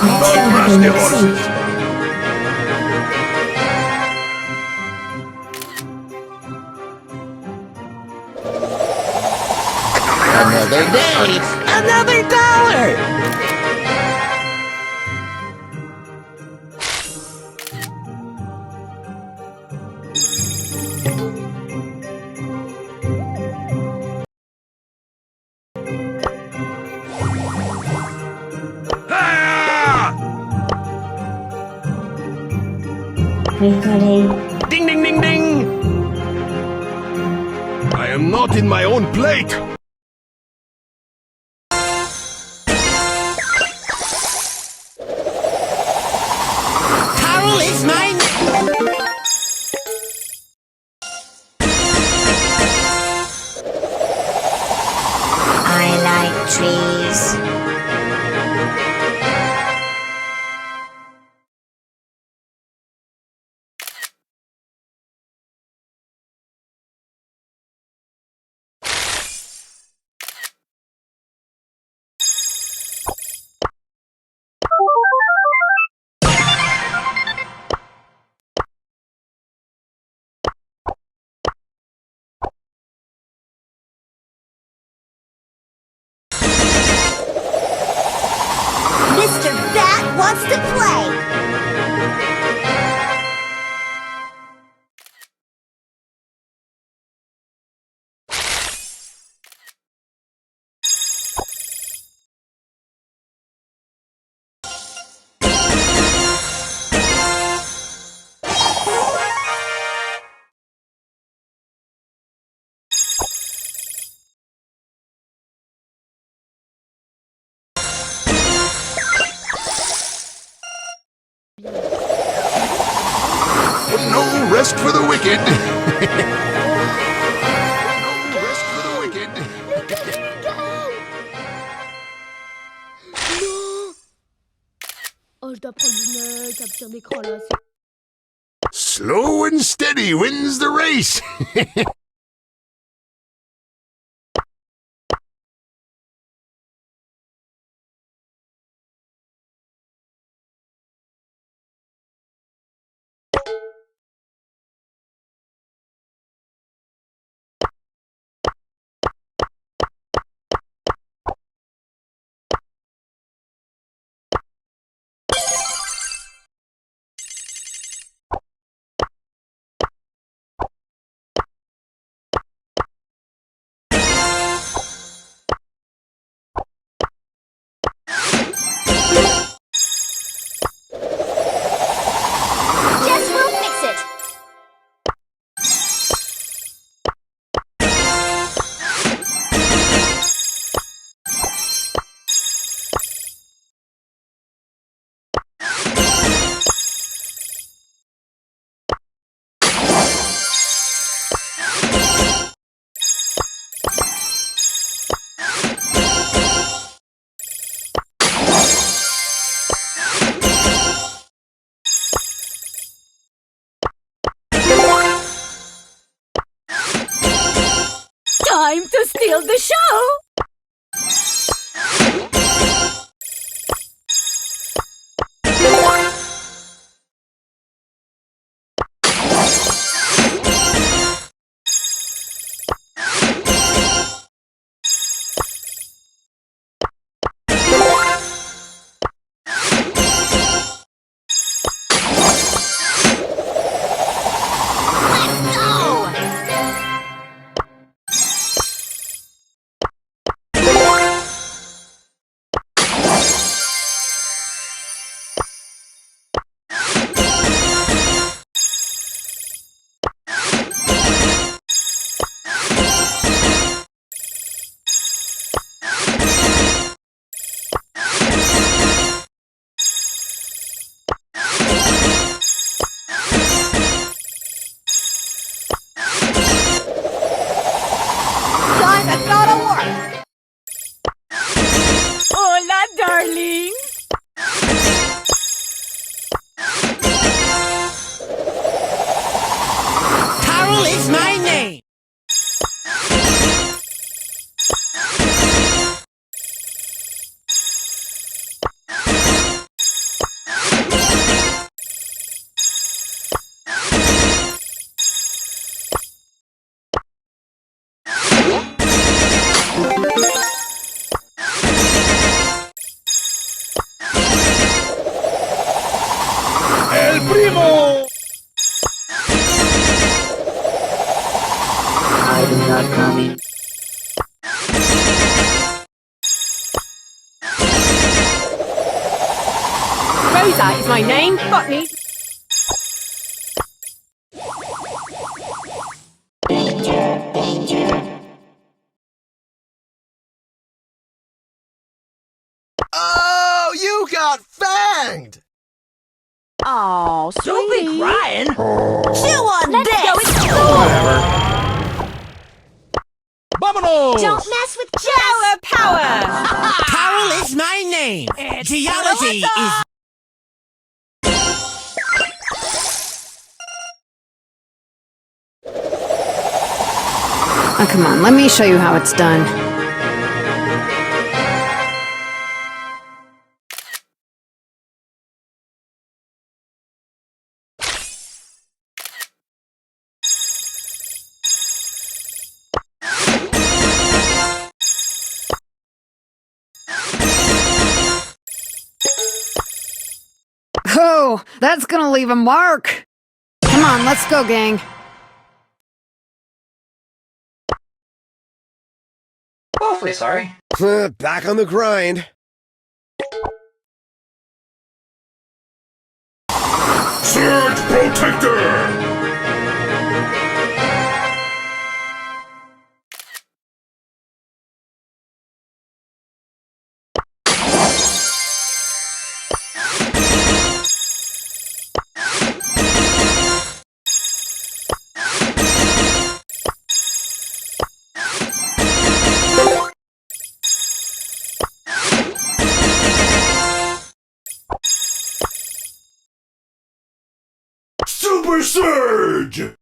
Don't rush the horses. Another day, another dollar! Ding, ding, ding, ding! I am not in my own plate! Carol is mine! I like trees. Mr. Bat wants to play! No rest for the wicked! No rest for the wicked! Non. Oh, je dois prendre une capture d'écran là. Slow and steady wins the race! Jess will fix it! Time to steal the show! Rosa is my name. Botany. Oh, you got fanged! Oh, Don't be crying. Chew on Let's this! go explore. Vámonos! Don't mess with Jess! Flower power. Carol is my name. Geology is... Oh, come on, let me show you how it's done. Oh, that's gonna leave a mark. Come on, let's go, gang. Awfully sorry. Back on the grind. Surge Protector! Super Surge!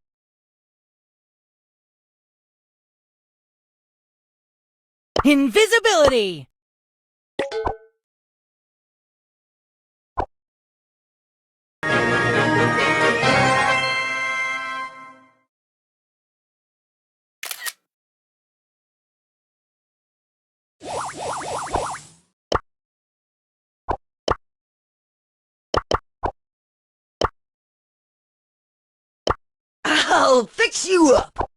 Invisibility. I'll fix you up.